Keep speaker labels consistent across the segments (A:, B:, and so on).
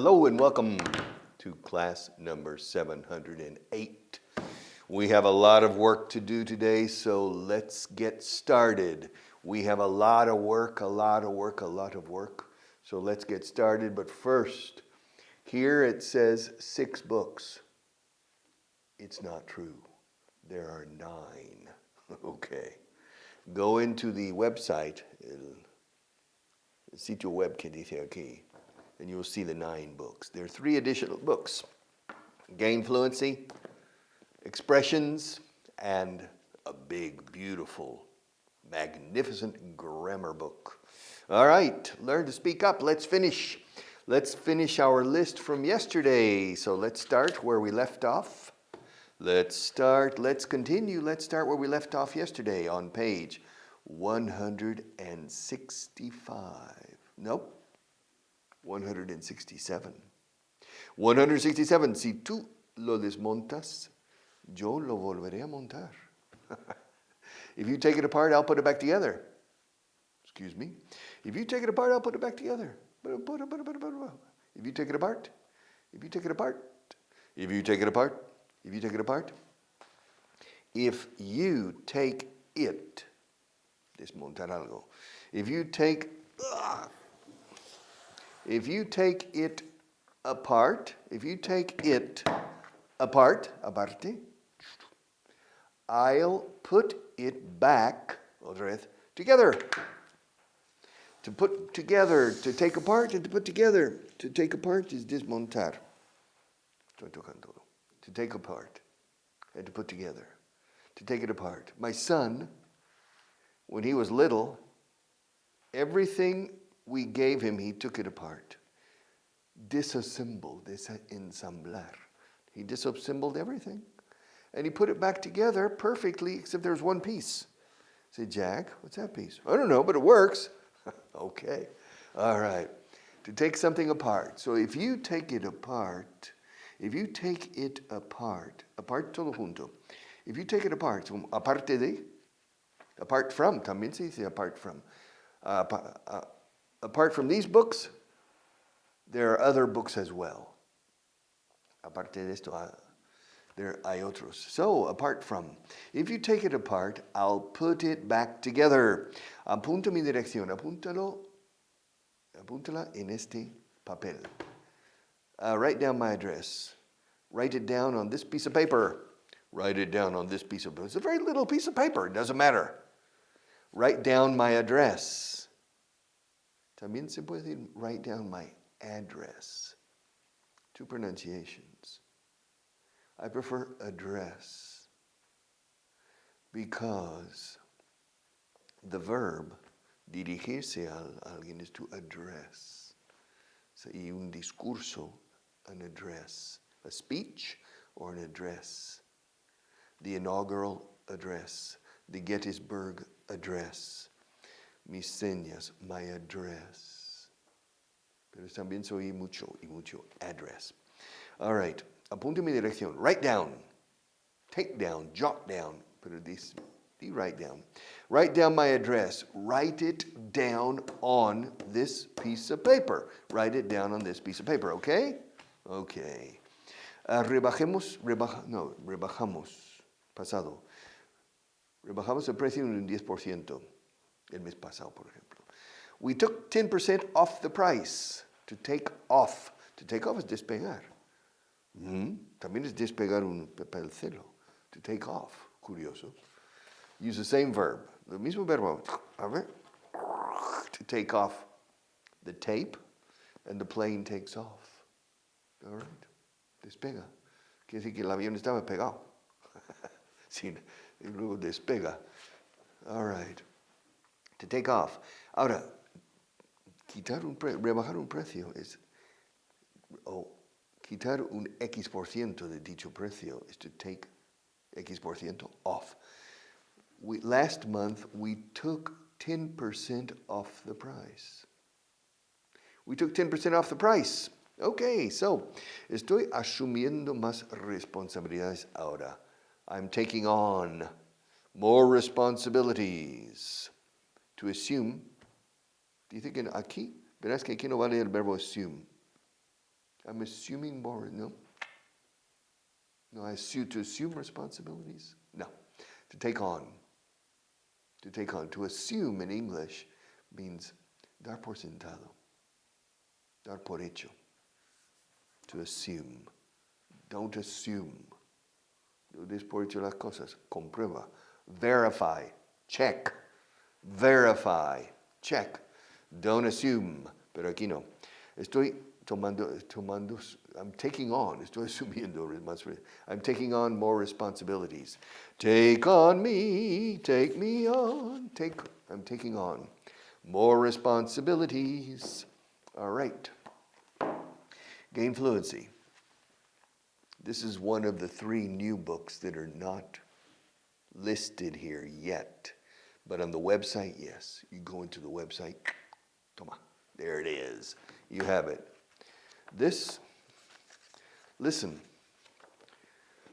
A: Hello and welcome to class number 708. We have a lot of work to do today, so let's get started. We have a lot of work. So let's get started. But first, here it says 6 books. It's not true. There are 9. Okay. Go into the website, el sitio web que dice aquí, and you'll see the 9 books. There are 3 additional books: Gain Fluency, Expressions, and a big, beautiful, magnificent grammar book. All right, learn to speak up. Let's finish our list from yesterday. So let's start where we left off. Let's continue. Let's start where we left off yesterday on page 165. Nope. 167. 167. Si tú lo desmontas, yo lo volveré a montar. If you take it apart, I'll put it back together. Excuse me. If you take it apart, I'll put it back together. If you take it apart, if you take it apart, if you take it apart, if you take it apart, if you take it, desmontar algo. If you take it apart, aparte, I'll put it back, otra vez, together. To put together, to take apart and to put together. To take apart is desmontar. Estoy tocando. To take apart and to put together. To take it apart. My son, when he was little, everything we gave him, he took it apart. Disassembled, desensamblar. He disassembled everything. And he put it back together perfectly, except there's one piece. I said, Jack, what's that piece? I don't know, but it works. Okay. All right. To take something apart. So if you take it apart, apart todo junto. If you take it apart, so aparte de, apart from, también se dice apart from. Apart from these books, there are other books as well. Aparte de esto, there hay otros. So, apart from. If you take it apart, I'll put it back together. Apunta mi dirección. Apúntala en este papel. Write down my address. Write it down on this piece of paper. Write it down on this piece of paper. It's a very little piece of paper. It doesn't matter. Write down my address. También se puede decir write down my address. 2 pronunciations. I prefer address because the verb dirigirse a alguien is to address. So, y un discurso, an address. A speech or an address. The inaugural address. The Gettysburg Address. Mis señas, my address. Pero también soy mucho address. All right. Apunte mi dirección. Write down. Take down. Jot down. Pero write down. Write down my address. Write it down on this piece of paper. Write it down on this piece of paper. Okay? Okay. Rebajamos. Pasado. Rebajamos el precio en un 10%. El mes pasado, por ejemplo. We took 10% off the price. To take off. To take off es despegar. También es despegar un papel celo. To take off. Curioso. Use the same verb. El mismo verbo. A ver. To take off the tape, and the plane takes off. All right. Despega. Quiere decir que el avión estaba pegado. Sí, y luego despega. All right. To take off. Ahora, rebajar un precio es, quitar un X% de dicho precio is to take X% off. Last month, we took 10% off the price. We took 10% off the price. Okay, so, estoy asumiendo más responsabilidades ahora. I'm taking on more responsibilities. To assume, dice que aquí, verás que aquí no vale el verbo assume. I'm assuming more, no? No, to assume responsibilities? No. To take on. To take on. To assume in English means dar por sentado. Dar por hecho. To assume. Don't assume. Do des por hecho las cosas. Comprueba. Verify. Check. Verify. Check. Don't assume. Pero aquí no. Estoy I'm taking on, estoy asumiendo responsabilidad. I'm taking on more responsibilities. Take on me, take me on. I'm taking on more responsibilities. All right. Gain fluency. This is one of the 3 new books that are not listed here yet. But on the website, yes. You go into the website, toma, there it is. You have it. Listen,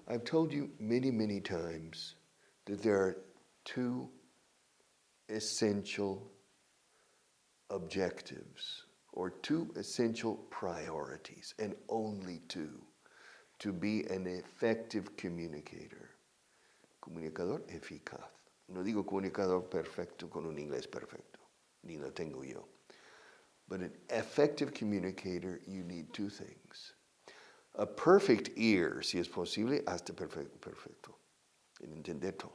A: I've told you many, many times that there are 2 essential objectives or 2 essential priorities, and only 2, to be an effective communicator. Comunicador eficaz. No digo comunicador perfecto con un inglés perfecto, ni lo tengo yo. But an effective communicator, you need 2 things. A perfect ear, si es posible, hasta perfecto, en entender todo.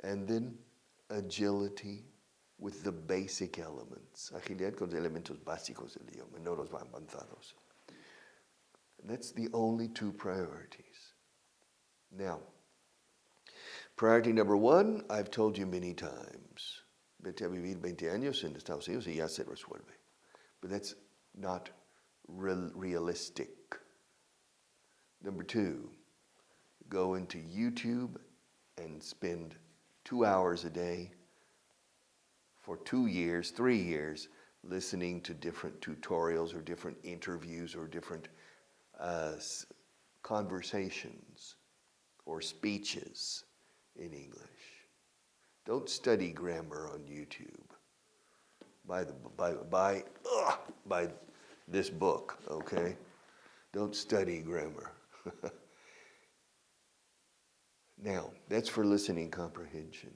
A: And then agility with the basic elements. Agilidad con los elementos básicos del idioma, no los avanzados. That's the only 2 priorities. Now, priority number 1, I've told you many times. Vete a vivir 20 años en Estados Unidos y ya se resuelve. But that's not realistic. Number 2, go into YouTube and spend 2 hours a day for 2 years, 3 years, listening to different tutorials or different interviews or different conversations or speeches in English. Don't study grammar on YouTube. Buy this book, okay? Don't study grammar. Now, that's for listening comprehension.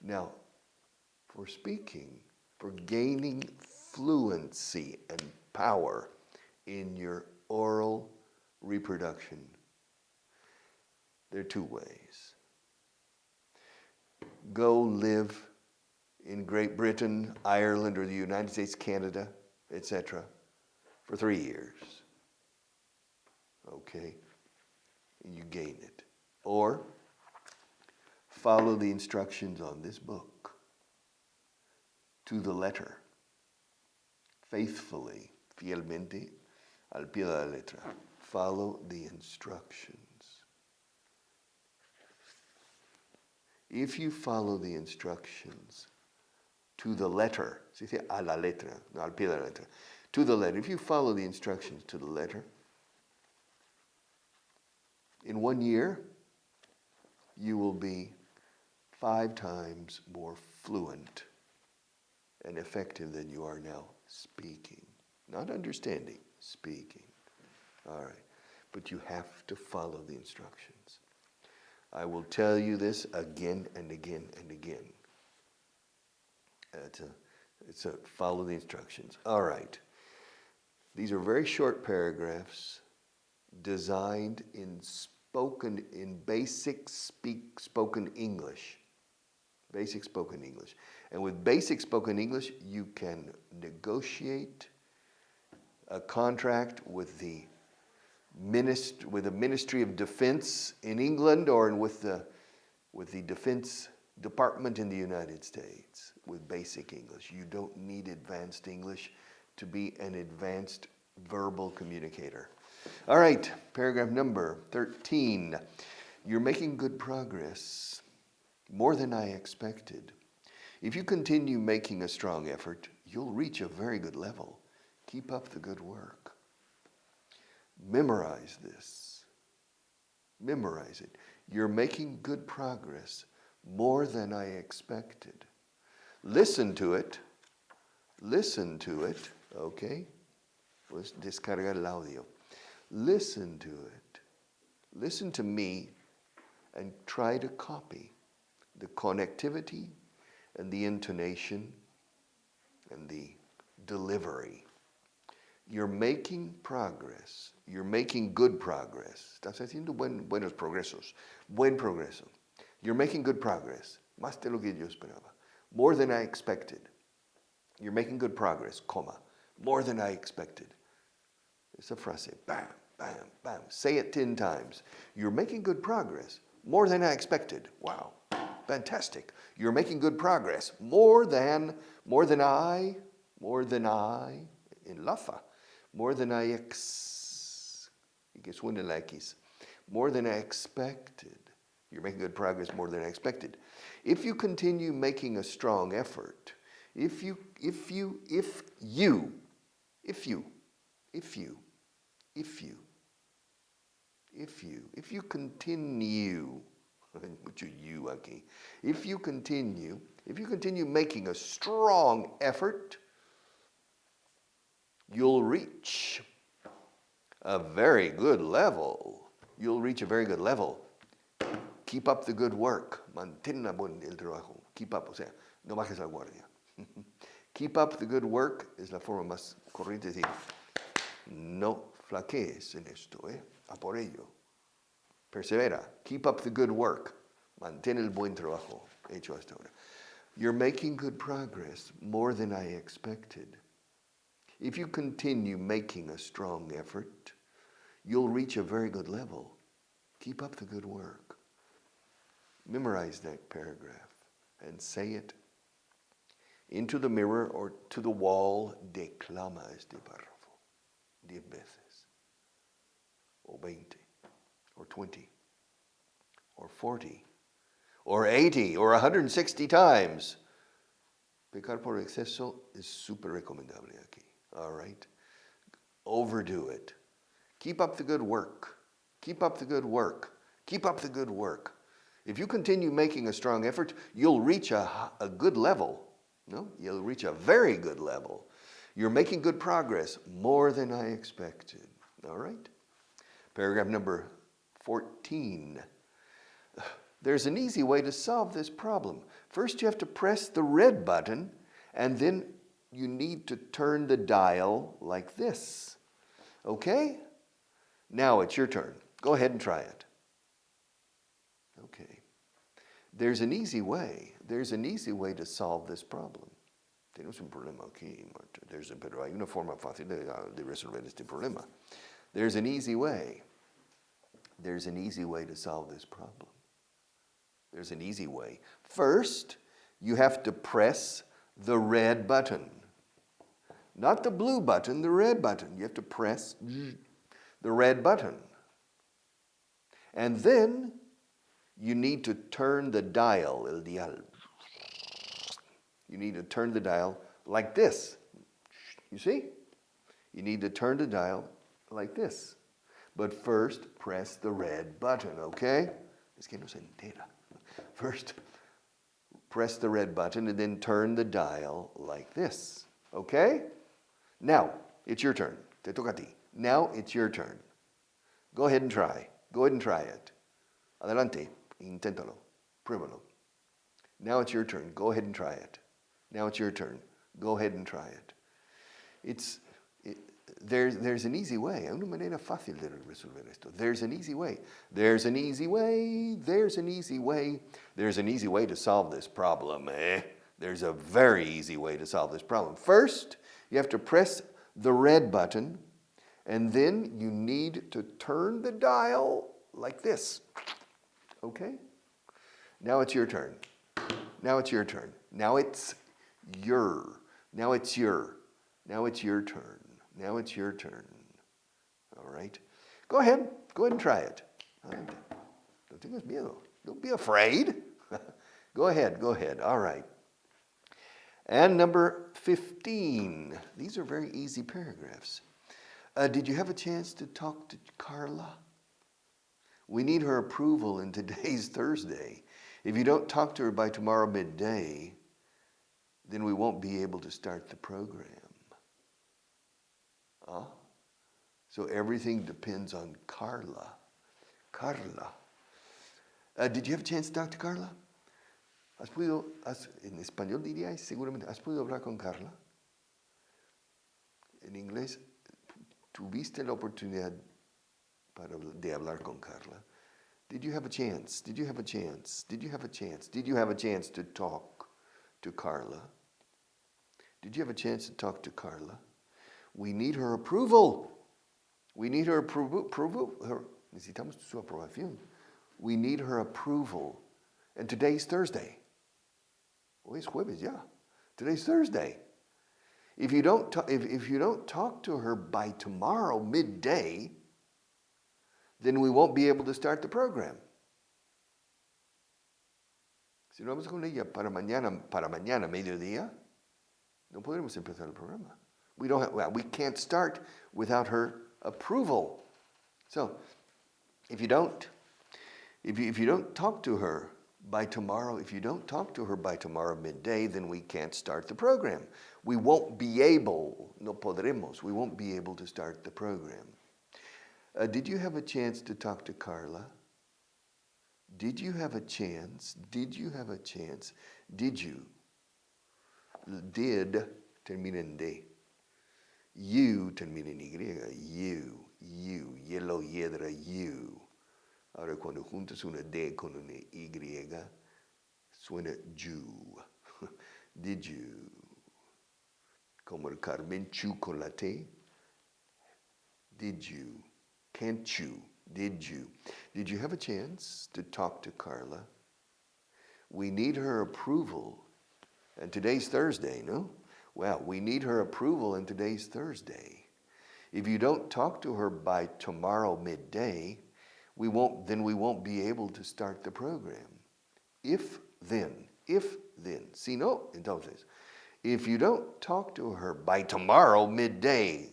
A: Now, for speaking, for gaining fluency and power in your oral reproduction, there are 2 ways. Go live in Great Britain, Ireland, or the United States, Canada, etc., for 3 years. Okay? You gain it. Or follow the instructions on this book to the letter, faithfully, fielmente, al pie de la letra. Follow the instructions. If you follow the instructions to the letter, se dice a la letra, no al pie de la letra, to the letter, if you follow the instructions to the letter, in 1 year, you will be 5 times more fluent and effective than you are now speaking. Not understanding, speaking. All right. But you have to follow the instructions. I will tell you this again and again and again. It's a follow the instructions. All right. These are very short paragraphs designed in basic spoken English. Basic spoken English. And with basic spoken English, you can negotiate a contract with the Ministry of Defense in England or with the Defense Department in the United States with basic English. You don't need advanced English to be an advanced verbal communicator. All right, paragraph number 13. You're making good progress, more than I expected. If you continue making a strong effort, you'll reach a very good level. Keep up the good work. Memorize this. Memorize it. You're making good progress, more than I expected. Listen to it. Listen to it, okay? Puedes descargar el audio. Listen to it. Listen to me and try to copy the connectivity and the intonation and the delivery. You're making progress. You're making good progress. Estás haciendo buenos progresos. Buen progreso. You're making good progress. Más de lo que yo esperaba. More than I expected. You're making good progress, comma. More than I expected. Esa frase. Bam, bam, bam. Say it 10 times. You're making good progress. More than I expected. Wow. Fantastic. You're making good progress. More than I, enlaza. More than I y que suene la X. More than I expected. You're making good progress more than I expected. If you continue making a strong effort, if you continue, mucho you aquí. If you continue making a strong effort, you'll reach a very good level. You'll reach a very good level. Keep up the good work. Mantén el trabajo. Keep up, o sea, no bajes la guardia. Keep up the good work es la forma más corriente de decir, no flaquees en esto, a por ello. Persevera. Keep up the good work. Mantén el buen trabajo hecho hasta ahora. You're making good progress, more than I expected. If you continue making a strong effort, you'll reach a very good level. Keep up the good work. Memorize that paragraph and say it into the mirror or to the wall. Declama este párrafo 10 veces, or 20, or 20, or 40, or 80, or 160 times. Pecar por exceso es súper recomendable aquí. All right? Overdo it. Keep up the good work. Keep up the good work. Keep up the good work. If you continue making a strong effort, you'll reach a good level. No, you'll reach a very good level. You're making good progress, more than I expected. All right? Paragraph number 14. There's an easy way to solve this problem. First, you have to press the red button, and then you need to turn the dial like this. Okay? Now it's your turn. Go ahead and try it. Okay. There's an easy way. There's an easy way to solve this problem. Tenemos un problema aquí, pero hay una forma fácil de resolver este problema. There's an easy way. There's an easy way to solve this problem. There's an easy way. First, you have to press the red button. Not the blue button, the red button. You have to press the red button. And then you need to turn the dial, el dial. You need to turn the dial like this. You see? You need to turn the dial like this. But first, press the red button, okay? Es que no se entera. First, press the red button and then turn the dial like this, okay? Now, it's your turn. Te toca a ti. Now, it's your turn. Go ahead and try. Go ahead and try it. Adelante. Inténtalo. Pruébalo. Now it's your turn. Go ahead and try it. Now it's your turn. Go ahead and try it. There's an easy way. Hay una manera fácil de resolver esto. There's an easy way. There's an easy way. There's an easy way. There's an easy way to solve this problem. There's a very easy way to solve this problem. First, you have to press the red button, and then you need to turn the dial like this. Okay? Now it's your turn. Now it's your turn. Now it's your. Now it's your. Now it's your turn. Now it's your turn. All right? Go ahead. Go ahead and try it. No tengas miedo. Don't be afraid. Go ahead. Go ahead. All right. And number 15. These are very easy paragraphs. Did you have a chance to talk to Carla? We need her approval in today's Thursday. If you don't talk to her by tomorrow midday, then we won't be able to start the program. So everything depends on Carla. Carla. Did you have a chance to talk to Carla? En español diría seguramente, ¿has podido hablar con Carla? En inglés, ¿tuviste la oportunidad de hablar con Carla? Did you have a chance? Did you have a chance? Did you have a chance? Did you have a chance to talk to Carla? Did you have a chance to talk to Carla? We need her approval. We need her approval. Necesitamos su aprobación. We need her approval. And today's Thursday. Hoy es jueves, ya. Today's Thursday. If you don't talk to her by tomorrow midday, then we won't be able to start the program. Si no vamos con ella para mañana mediodía, no podremos empezar el programa. We can't start without her approval. So, if you don't talk to her by tomorrow, midday, then we can't start the program. We won't be able to start the program. Did you have a chance to talk to Carla? Did you have a chance? Did you? Did termina en D. You termina en Y. You. Yellow, hiedra, you. Ahora cuando juntas una D con una Y, suena you. Did you? Como el Carmen Chu con la T. Did you? Can't you? Did you? Did you have a chance to talk to Carla? We need her approval. And today's Thursday, no? Well, we need her approval, and today's Thursday. If you don't talk to her by tomorrow midday, we won't be able to start the program. If then. Si no, entonces. If you don't talk to her by tomorrow midday,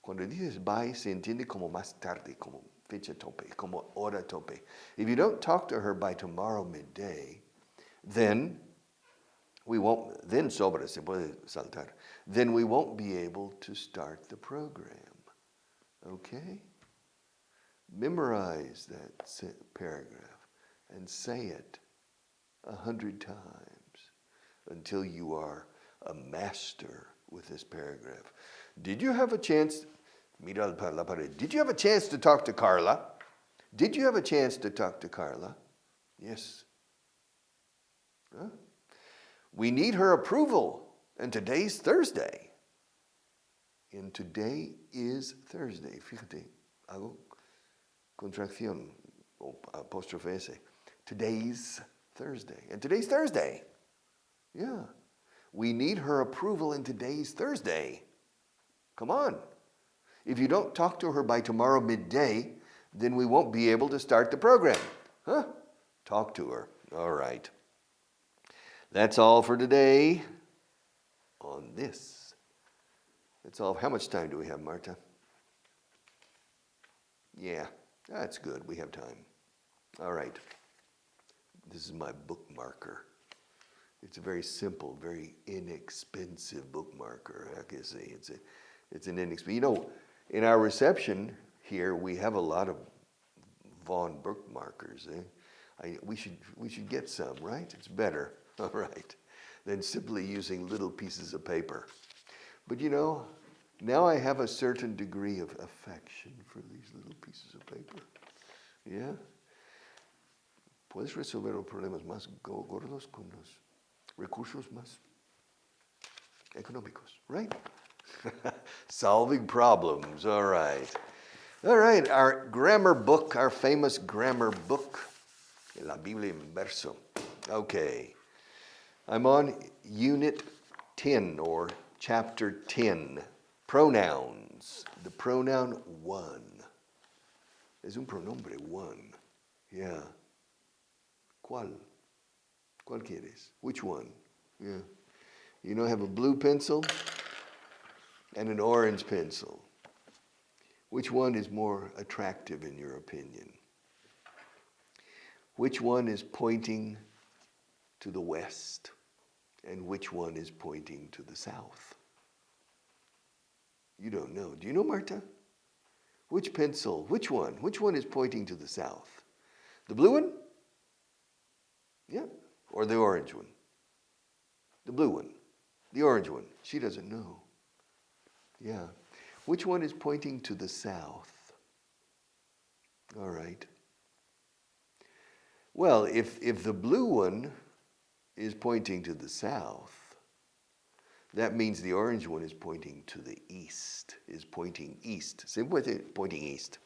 A: cuando dices by se entiende como más tarde, como fecha tope, como hora tope. If you don't talk to her by tomorrow midday, then we won't be able to start the program. Okay? Memorize that paragraph and say it 100 times until you are a master with this paragraph. Did you have a chance? Mira la pared. Did you have a chance to talk to Carla? Did you have a chance to talk to Carla? Yes. Huh? We need her approval. And today's Thursday. And today is Thursday. Fíjate, hago contracción o apóstrofe S. Today's Thursday. And today's Thursday. Yeah. We need her approval, and today's Thursday. Come on. If you don't talk to her by tomorrow midday, then we won't be able to start the program. Huh? Talk to her. All right. That's all for today on this. That's all. How much time do we have, Marta? Yeah, that's good. We have time. All right. This is my bookmarker. It's a very simple, very inexpensive bookmarker. I can say it's an inexpensive. You know, in our reception here, we have a lot of Vaughan bookmarkers. We should get some, right? It's better, all right, than simply using little pieces of paper. But you know, now I have a certain degree of affection for these little pieces of paper. Yeah? Puedes resolver los problemas más gordos con los recursos más económicos, right? Solving problems, all right. All right, our grammar book, our famous grammar book, La Biblia en verso. Okay, I'm on Unit 10 or Chapter 10, Pronouns. The pronoun one. Es un pronombre, one. Yeah. ¿Cuál? ¿Cuál quieres? Which one? Yeah. You know, I have a blue pencil and an orange pencil. Which one is more attractive in your opinion? Which one is pointing to the west? And which one is pointing to the south? You don't know. Do you know, Marta? Which pencil? Which one? Which one is pointing to the south? The blue one? Yeah. Or the orange one? The blue one. The orange one. She doesn't know. Yeah. Which one is pointing to the south? All right. Well, if the blue one is pointing to the south, that means the orange one is pointing to the east, is pointing east. Same with it, pointing east.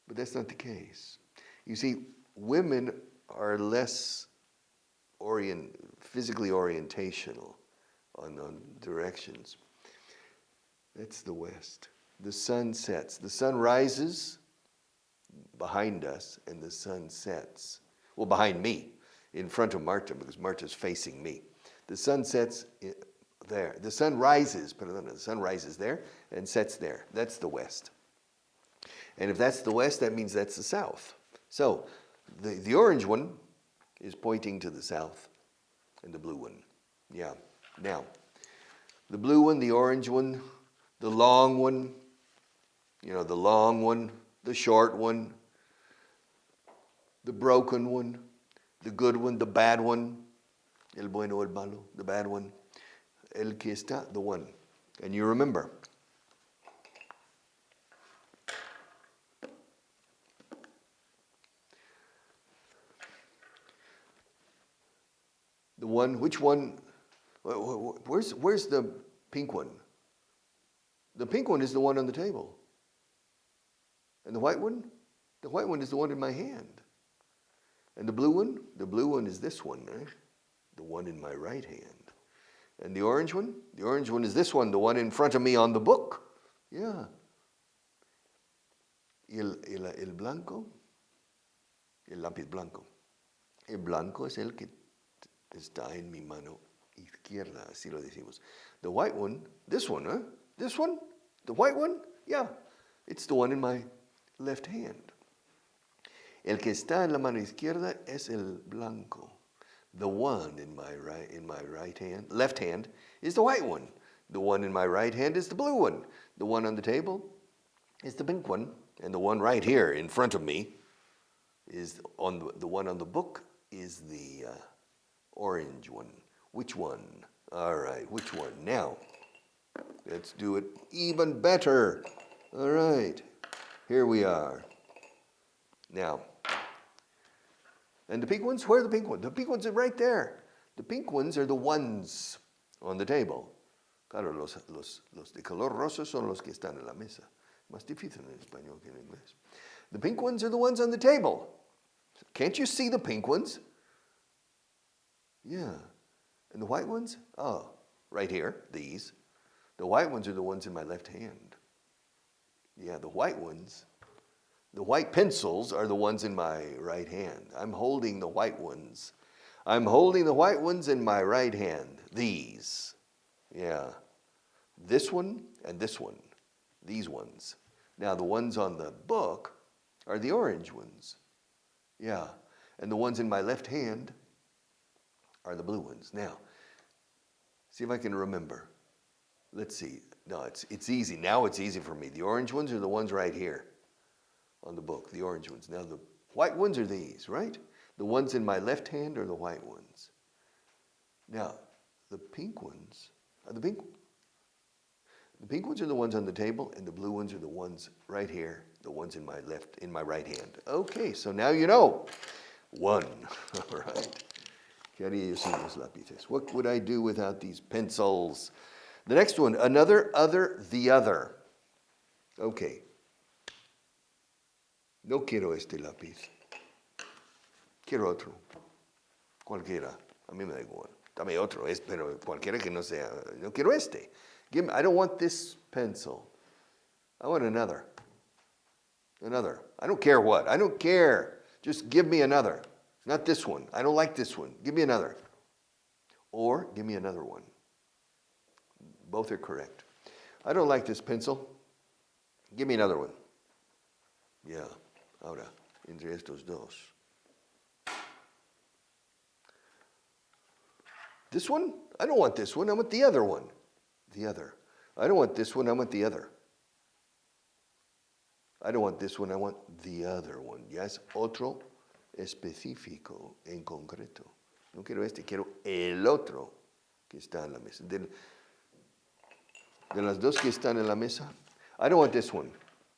A: But that's not the case. You see, women are less physically orientational on directions. That's the west. The sun sets. The sun rises behind us, and the sun sets. Well, behind me, in front of Marta, because Marta's facing me. The sun sets there. The sun rises, the sun rises there and sets there. That's the west. And if that's the west, that means that's the south. So the orange one is pointing to the south, and the blue one. Yeah. Now, the blue one, the orange one, the long one, the long one, the short one, the broken one, the good one, the bad one, el bueno, el malo, the bad one, el que está, the one. And you remember, the one, which one, where's the pink one? The pink one is the one on the table. And the white one? The white one is the one in my hand. And the blue one is this one, right? The one in my right hand. And the orange one is this one, the one in front of me on the book. Yeah. El blanco, el lápiz blanco. El blanco es el que está en mi mano izquierda, así lo decimos. The white one, this one, huh? This one? The white one? Yeah. It's the one in my left hand. El que está en la mano izquierda es el blanco. The one in my right hand, left hand, is the white one. The one in my right hand is the blue one. The one on the table is the pink one. And the one right here in front of me is the one on the book is the orange one. Which one? All right, which one? Now, let's do it even better. All right, here we are. Now, and the pink ones, where are the pink ones? The pink ones are right there. The pink ones are the ones on the table. Claro, los de color rosa son los que están en la mesa. Más difícil en español que en inglés. The pink ones are the ones on the table. Can't you see the pink ones? Yeah. And the white ones? Oh, right here, these. The white ones are the ones in my left hand. Yeah, the white ones. The white pencils are the ones in my right hand. I'm holding the white ones. I'm holding the white ones in my right hand. These. Yeah. This one and this one. These ones. Now the ones on the book are the orange ones. Yeah. And the ones in my left hand are the blue ones. Now, see if I can remember. Let's see. No, it's easy. Now it's easy for me. The orange ones are the ones right here on the book, the orange ones. Now the white ones are these, right? The ones in my left hand are the white ones. Now, the pink ones are the pink. The pink ones are the ones on the table, and the blue ones are the ones right here, the ones in my right hand. Okay, so now you know. One. All right. ¿Qué haría yo sin los lápices? What would I do without these pencils? The next one, another, other, the other. Okay. No quiero este lápiz. Quiero otro. Cualquiera. A mí me da igual. Dame otro, pero cualquiera que no sea. No quiero este. I don't want this pencil. I want another. Another. I don't care what. I don't care. Just give me another. Not this one. I don't like this one. Give me another. Or give me another one. Both are correct. I don't like this pencil. Give me another one. Yeah. Ahora, entre estos dos. This one? I don't want this one. I want the other one. The other. I don't want this one. I want the other. I don't want this one, I want the other one. Ya es otro específico, en concreto. No quiero este, quiero el otro que está en la mesa. De las dos que están en la mesa, I don't want this one.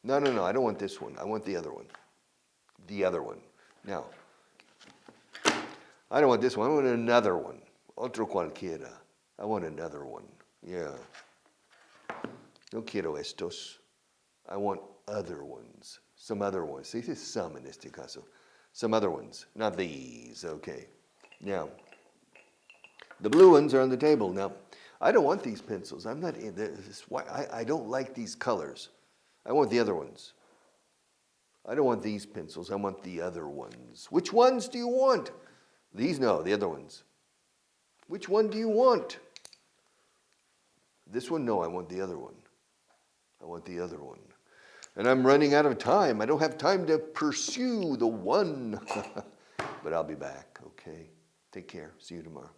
A: No, I don't want this one. I want the other one. The other one. Now, I don't want this one. I want another one. Otro cualquiera. I want another one. Yeah. No quiero estos. I want other ones. Some other ones. Se dice some en este caso. Some other ones. Not these. Okay. Now, the blue ones are on the table. Now, I don't want these pencils. I'm not in this. Why I don't like these colors. I want the other ones. I don't want these pencils. I want the other ones. Which ones do you want? These, no, the other ones. Which one do you want? This one, no, I want the other one. I want the other one. And I'm running out of time. I don't have time to pursue the one. But I'll be back, okay? Take care. See you tomorrow.